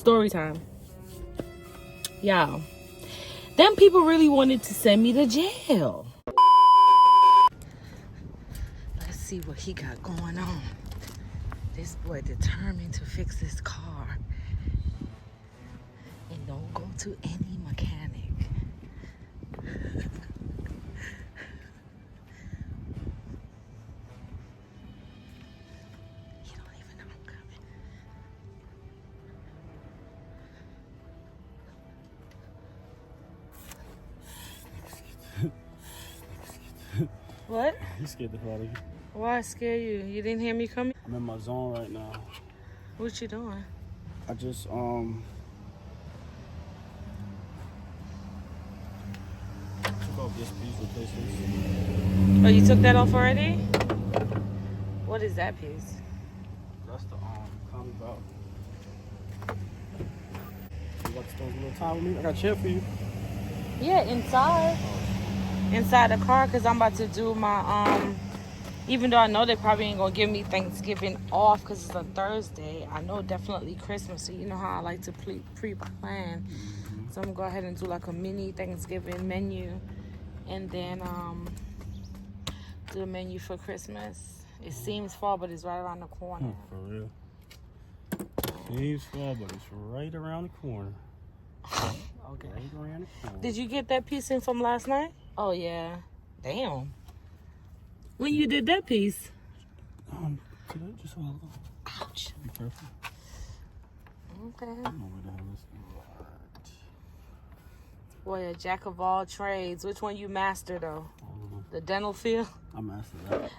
story time. Y'all, them people really wanted to send me to jail. Let's see what he got going on. This boy determined to fix his car and don't go to any mechanic. He don't even know I'm coming. What? You scared the hell out of you. Why scare you? You didn't hear me coming? I'm in my zone right now. What you doing? I just took off this piece, replaced this. Oh, you took that off already? What is that piece? That's the Tommy belt. You got to spend a little time with me? I got a chair for you. Yeah, inside. Inside the car, because I'm about to do my even though I know they probably ain't gonna give me Thanksgiving off because it's a Thursday, I know definitely Christmas, so you know how I like to pre-plan. So I'm gonna go ahead and do like a mini Thanksgiving menu, and then do a menu for Christmas. It seems far, but it's right around the corner. For real. Seems far, but it's right around the corner. Okay. Right around the corner. Did you get that piece in from last night? Oh yeah. Damn. When you did that piece? Today, just a while ago. Ouch. Be careful. Okay. I don't know where the hell this is. Boy, a jack of all trades. Which one you master though? The dental field? I mastered that.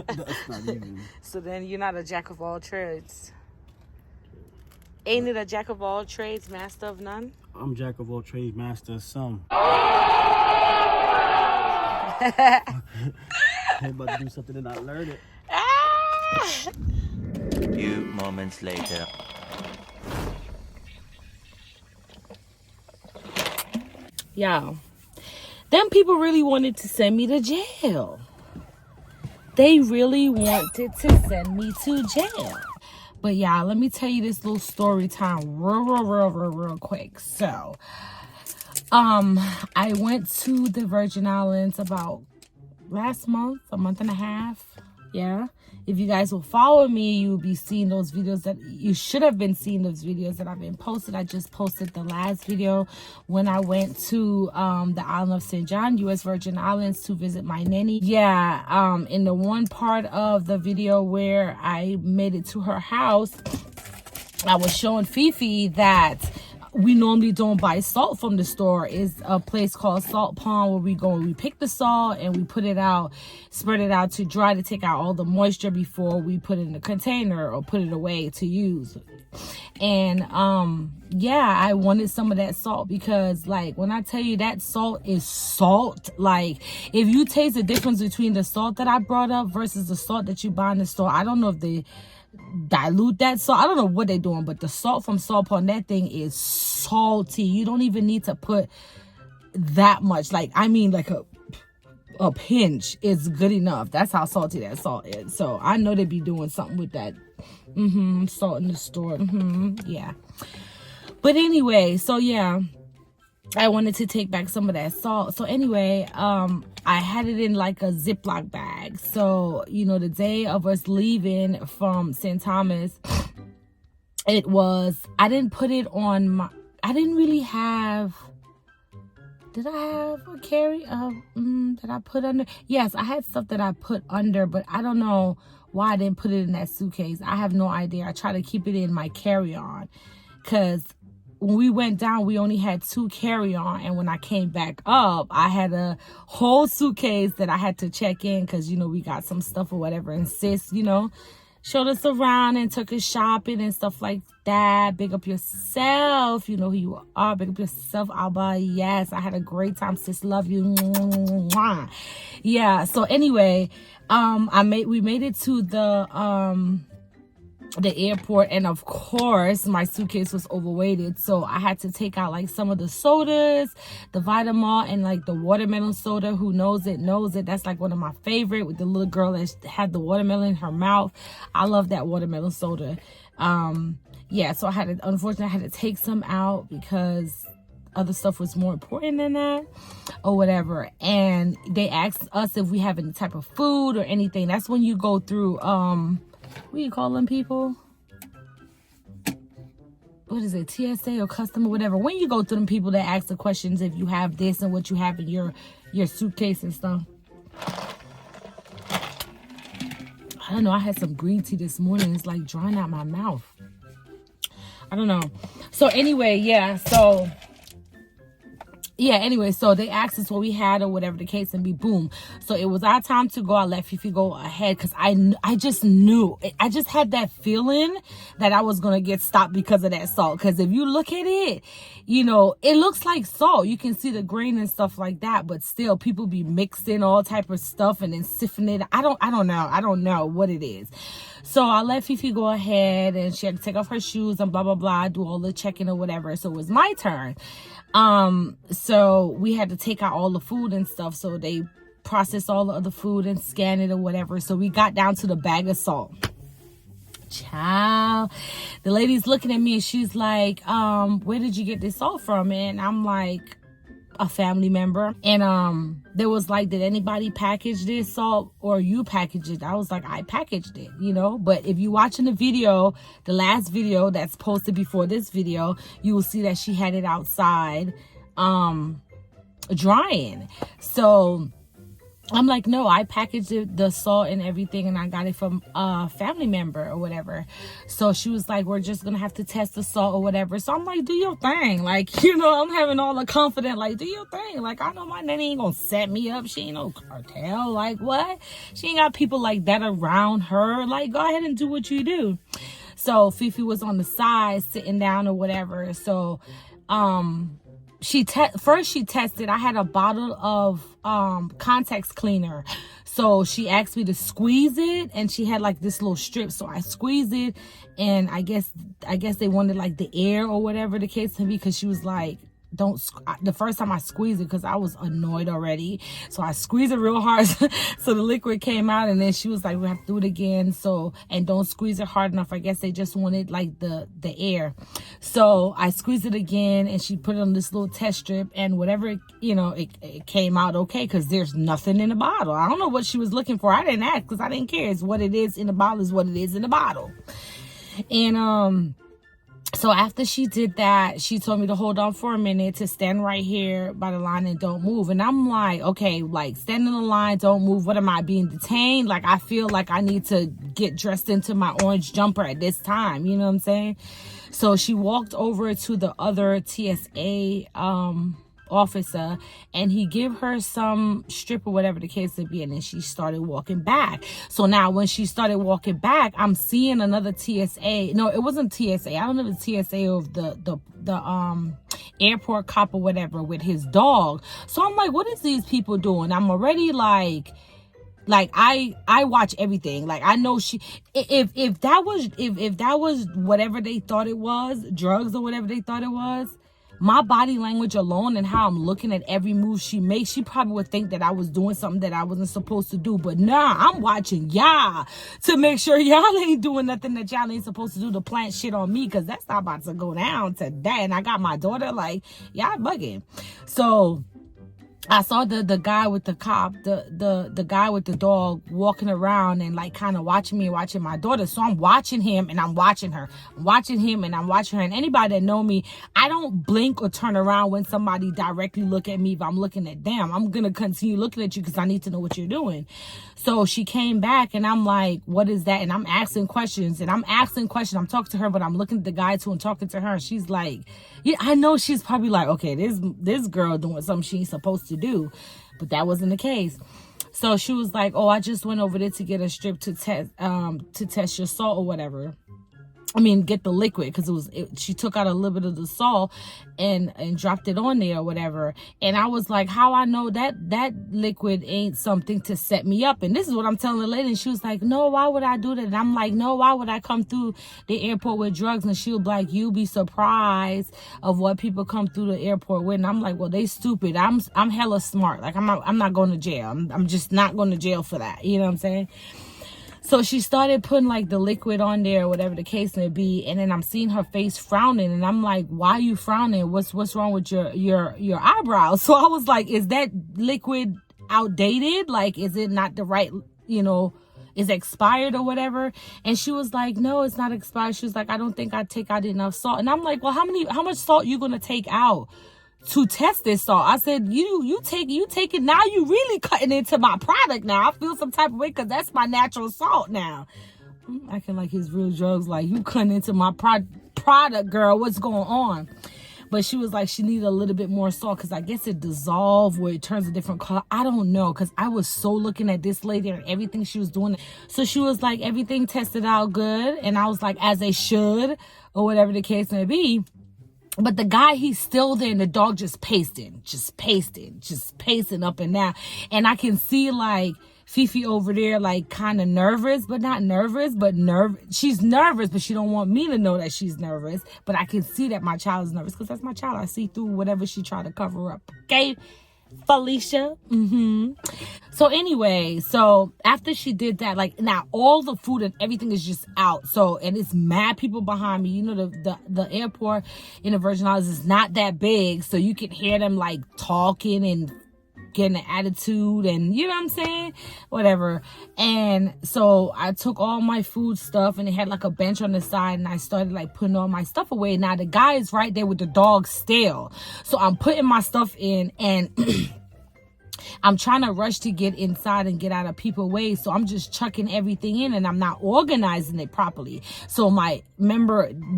That's not even. So then you're not a jack of all trades. Ain't it a jack of all trades, master of none? I'm jack of all trades, master of some. I'm about to do something and not learn it. Few moments later. Y'all, them people really wanted to send me to jail. They really wanted to send me to jail. But y'all, let me tell you this little story time real quick. So, I went to the Virgin Islands about last month, a month and a half. Yeah. If you guys will follow me, you will be seeing those videos that you should have been seeing those videos that I've been posted. I just posted the last video when I went to the island of St. John, U.S. Virgin Islands, to visit my nanny. Yeah, in the one part of the video where I made it to her house, I was showing Fifi that we normally don't buy salt from the store. Is a place called Salt Pond where we go and we pick the salt and we put it out, spread it out to dry to take out all the moisture before we put it in a container or put it away to use. And yeah, I wanted some of that salt because, like, when I tell you that salt is salt, like, if you taste the difference between the salt that I brought up versus the salt that you buy in the store, I don't know if they dilute that salt. I don't know what they're doing, but the salt from Salt Pond, that thing is salty. You don't even need to put that much. Like, I mean, like a pinch is good enough. That's how salty that salt is. So I know they be doing something with that salt in the store. Yeah. But anyway, so yeah, I wanted to take back some of that salt. So anyway, I had it in like a Ziploc bag. So, you know, the day of us leaving from St. Thomas, it was, I didn't put it on my, I didn't really have, did I have a carry that I put under? Yes, I had stuff that I put under, but I don't know why I didn't put it in that suitcase. I have no idea. I try to keep it in my carry-on because when we went down, we only had 2 carry-on, and when I came back up, I had a whole suitcase that I had to check in because, you know, we got some stuff or whatever, and sis, you know, showed us around and took us shopping and stuff like that. Big up yourself. You know who you are. Big up yourself, Alba. Yes, I had a great time, sis. Love you. Yeah, so anyway, we made it to the airport, and of course my suitcase was overweighted, so I had to take out like some of the sodas, the Vitamalt, and like the watermelon soda. Who knows it knows it. That's like one of my favorite, with the little girl that had the watermelon in her mouth. I love that watermelon soda. yeah, so unfortunately I had to take some out because other stuff was more important than that or whatever. And they asked us if we have any type of food or anything. That's when you go through what do you call them people? What is it, TSA or custom or whatever? When you go through them people that ask the questions if you have this and what you have in your suitcase and stuff. I don't know, I had some green tea this morning. It's like drying out my mouth. I don't know. So anyway, so they asked us what we had or whatever the case and be, boom. So it was our time to go. I let Fifi go ahead because I just knew. I just had that feeling that I was going to get stopped because of that salt. Because if you look at it, you know, it looks like salt. You can see the grain and stuff like that. But still, people be mixing all type of stuff and then sifting it. I don't know. I don't know what it is. So I let Fifi go ahead and she had to take off her shoes and blah, blah, blah, do all the checking or whatever. So it was my turn. So we had to take out all the food and stuff. So they processed all the other food and scan it or whatever. So we got down to the bag of salt. Child, the lady's looking at me and she's like, where did you get this salt from? And I'm like, a family member. And there was like, did anybody package this salt or you packaged it? I was like, I packaged it, you know. But if you watching the video, the last video that's posted before this video, you will see that she had it outside drying. So I'm like, no, I packaged it, the salt and everything, and I got it from a family member or whatever. So she was like, we're just gonna have to test the salt or whatever. So I'm like, do your thing. Like, you know, I'm having all the confidence, like, do your thing. Like, I know my nanny ain't gonna set me up. She ain't no cartel. Like, what? She ain't got people like that around her. Like, go ahead and do what you do. So Fifi was on the side sitting down or whatever. So first she tested. I had a bottle of Context cleaner, so she asked me to squeeze it, and she had like this little strip, so I squeezed it, and I guess they wanted like the air or whatever the case may be, because she was like, the first time I squeezed it, because I was annoyed already, so I squeezed it real hard so the liquid came out, and then she was like, we have to do it again, so, and don't squeeze it hard enough. I guess they just wanted like the air. So I squeezed it again, and she put it on this little test strip, and whatever, you know, it came out okay, because there's nothing in the bottle. I don't know what she was looking for. I didn't ask because I didn't care. It's what it is in the bottle is what it is in the bottle. And so after she did that, she told me to hold on for a minute, to stand right here by the line and don't move. And I'm like, okay, like, stand in the line, don't move. What am I, being detained? Like, I feel like I need to get dressed into my orange jumper at this time. You know what I'm saying? So she walked over to the other TSA officer, and he gave her some strip or whatever the case may be, and then she started walking back. So now when she started walking back, I'm seeing another TSA. No, it wasn't TSA. I don't know, the TSA of the airport cop or whatever with his dog. So I'm like, what is these people doing? I'm already like I watch everything. Like, I know if that was whatever they thought it was, drugs or whatever they thought it was, my body language alone and how I'm looking at every move she makes, she probably would think that I was doing something that I wasn't supposed to do. But nah, I'm watching y'all to make sure y'all ain't doing nothing that y'all ain't supposed to do to plant shit on me, because that's not about to go down today. And I got my daughter like, y'all bugging. So I saw the guy with the cop, the guy with the dog walking around and like kind of watching me and watching my daughter. So I'm watching him and I'm watching her. I'm watching him and I'm watching her. And anybody that know me, I don't blink or turn around when somebody directly look at me. If I'm looking at them, I'm going to continue looking at you because I need to know what you're doing. So she came back and I'm like, what is that? And I'm asking questions. I'm talking to her, but I'm looking at the guy too and talking to her. And she's like, yeah, I know she's probably like, okay, this girl doing something she ain't supposed to do. But that wasn't the case. So she was like, oh, I just went over there to get a strip to test your salt or whatever. I mean, get the liquid, because she took out a little bit of the salt and dropped it on there or whatever. And I was like, how I know that liquid ain't something to set me up? And this is what I'm telling the lady. And she was like, no, why would I do that? And I'm like, no, why would I come through the airport with drugs? And she was like, you'll be surprised of what people come through the airport with. And I'm like, well, they stupid. I'm hella smart. Like, I'm not going to jail. I'm just not going to jail for that. You know what I'm saying? So she started putting like the liquid on there, whatever the case may be, and then I'm seeing her face frowning, and I'm like, why are you frowning? What's wrong with your eyebrows? So I was like, is that liquid outdated? Like, is it not the right, is it expired or whatever? And she was like, no, it's not expired. She was like, I don't think I take out enough salt. And I'm like, well, how much salt you gonna take out to test this salt? I said, you take it now. You really cutting into my product now. I feel some type of way because that's my natural salt now. I'm acting like his real drugs, like you cutting into my product, girl. What's going on? But she was like, she needed a little bit more salt because I guess it dissolved or it turns a different color. I don't know, because I was so looking at this lady and everything she was doing. So she was like, everything tested out good. And I was like, as they should, or whatever the case may be. But the guy, he's still there, and the dog just pacing up and down. And I can see like Fifi over there, like kind of nervous, but not nervous, but she's nervous, but she don't want me to know that she's nervous. But I can see that my child is nervous because that's my child. I see through whatever she tried to cover up. Okay, Felicia. So anyway, so after she did that, like now all the food and everything is just out. So, and it's mad people behind me. You know, the airport in the Virgin Islands is not that big, so you can hear them like talking and getting an attitude, and you know what I'm saying, whatever. And so I took all my food stuff, and it had like a bench on the side, and I started like putting all my stuff away. Now the guy is right there with the dog still, so I'm putting my stuff in, and I'm trying to rush to get inside and get out of people's way. So I'm just chucking everything in, and I'm not organizing it properly. So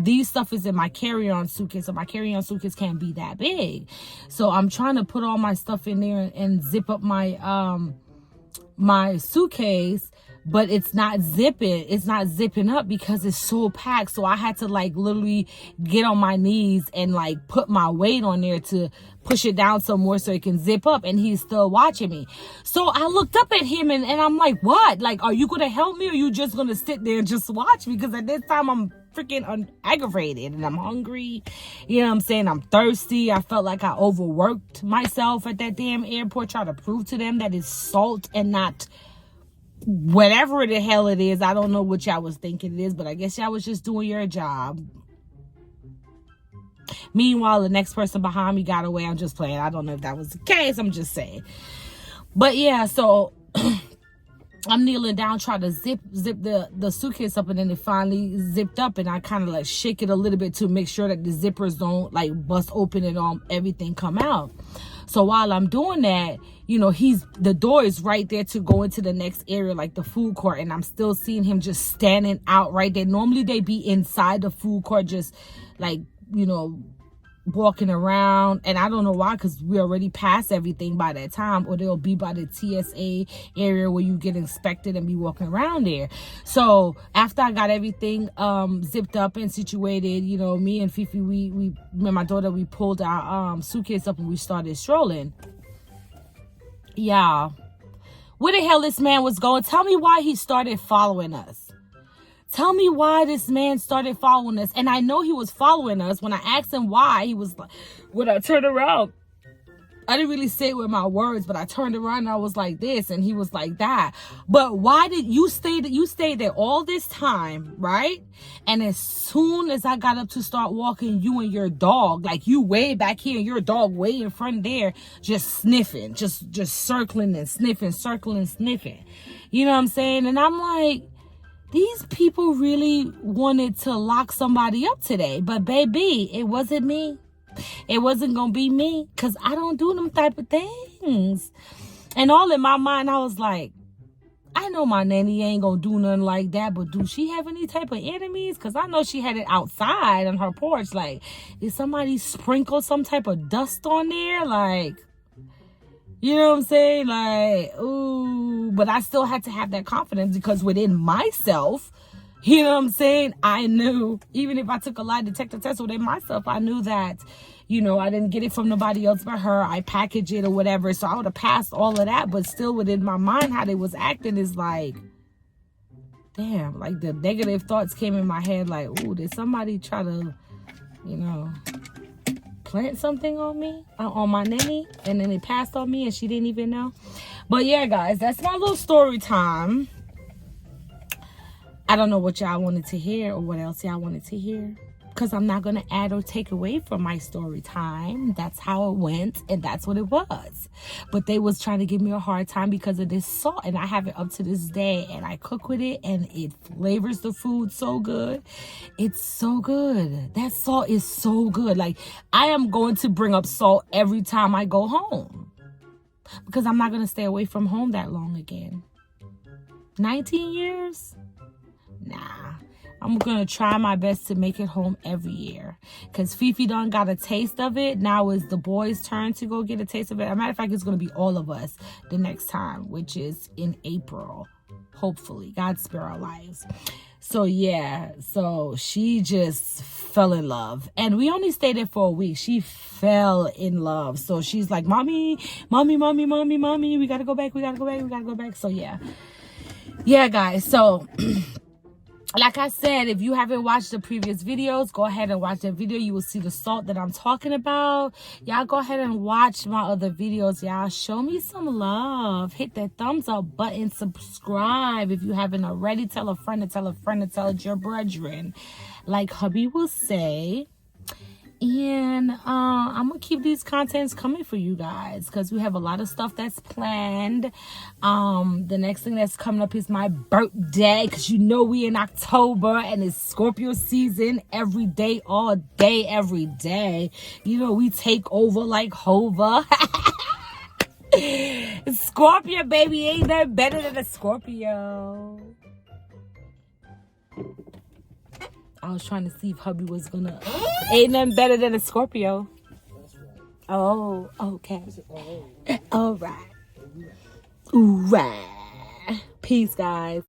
these stuff is in my carry-on suitcase. So my carry-on suitcase can't be that big. So I'm trying to put all my stuff in there and zip up my my suitcase, but it's not zipping up because it's so packed. So I had to like literally get on my knees and like put my weight on there to push it down some more so it can zip up, and he's still watching me. So I looked up at him and I'm like, what? Like, are you gonna help me, or are you just gonna sit there and just watch me? Because at this time I'm freaking aggravated and I'm hungry. You know what I'm saying? I'm thirsty. I felt like I overworked myself at that damn airport, trying to prove to them that it's salt and not whatever the hell it is. I don't know what y'all was thinking it is, but I guess y'all was just doing your job. Meanwhile, the next person behind me got away. I'm just playing. I don't know if that was the case. I'm just saying. But yeah, so I'm kneeling down, trying to zip the suitcase up, and then it finally zipped up, and I kind of like shake it a little bit to make sure that the zippers don't like bust open and all everything come out. So while I'm doing that, you know, the door is right there to go into the next area, like the food court, and I'm still seeing him just standing out right there. Normally they be inside the food court, just like, you know, walking around, and I don't know why, because we already passed everything by that time, or they'll be by the TSA area where you get inspected and be walking around there. So after I got everything zipped up and situated, you know, me and Fifi, me and my daughter, we pulled our suitcase up and we started strolling. Yeah, where the hell this man was going? Tell me why he started following us. Tell me why this man started following us. And I know he was following us. When I asked him why, he was like, when I turned around, I didn't really say it with my words, but I turned around and I was like this, and he was like that. But why did you stay there all this time, right? And as soon as I got up to start walking, you and your dog, like you way back here, your dog way in front there, just sniffing, just circling and sniffing, sniffing. You know what I'm saying? And I'm like, these people really wanted to lock somebody up today. But baby, it wasn't me. It wasn't going to be me, because I don't do them type of things. And all in my mind, I was like, I know my nanny ain't going to do nothing like that, but do she have any type of enemies? Because I know she had it outside on her porch. Like, did somebody sprinkle some type of dust on there? Like, you know what I'm saying? Like, ooh. But I still had to have that confidence, because within myself, you know what I'm saying, I knew, even if I took a lie detector test within myself, I knew that, you know, I didn't get it from nobody else but her. I packaged it or whatever. So I would have passed all of that. But still within my mind, how they was acting is like, damn, like the negative thoughts came in my head. Like, ooh, did somebody try to, you know, plant something on me, on my nanny, and then it passed on me and she didn't even know. But yeah, guys, that's my little story time. I don't know what y'all wanted to hear or what else y'all wanted to hear. Because I'm not going to add or take away from my story time. That's how it went, and that's what it was. But they was trying to give me a hard time because of this salt, and I have it up to this day, and I cook with it, and it flavors the food so good. It's so good. That salt is so good. Like, I am going to bring up salt every time I go home because I'm not going to stay away from home that long again. 19 years? Nah. I'm going to try my best to make it home every year. Because Fifi done got a taste of it. Now it's the boys' turn to go get a taste of it. As a matter of fact, it's going to be all of us the next time, which is in April. Hopefully. God spare our lives. So, yeah. So, she just fell in love. And we only stayed there for a week. She fell in love. So, she's like, Mommy, Mommy, Mommy, Mommy, Mommy. We got to go back. We got to go back. We got to go back. So, yeah. Yeah, guys. So... like I said, if you haven't watched the previous videos, go ahead and watch that video. You will see the salt that I'm talking about. Y'all go ahead and watch my other videos, y'all. Show me some love. Hit that thumbs up button. Subscribe if you haven't already. Tell a friend to tell a friend to tell your brethren. Like hubby will say. And I'm gonna keep these contents coming for you guys because we have a lot of stuff that's planned. The next thing that's coming up is my birthday, because you know we in October and it's Scorpio season every day, all day, every day. You know, we take over like Hova. Scorpio, baby, ain't nothing better than a Scorpio. I was trying to see if hubby was gonna... Ain't nothing better than a Scorpio. Oh, okay. All right. Ooh, right. Peace, guys.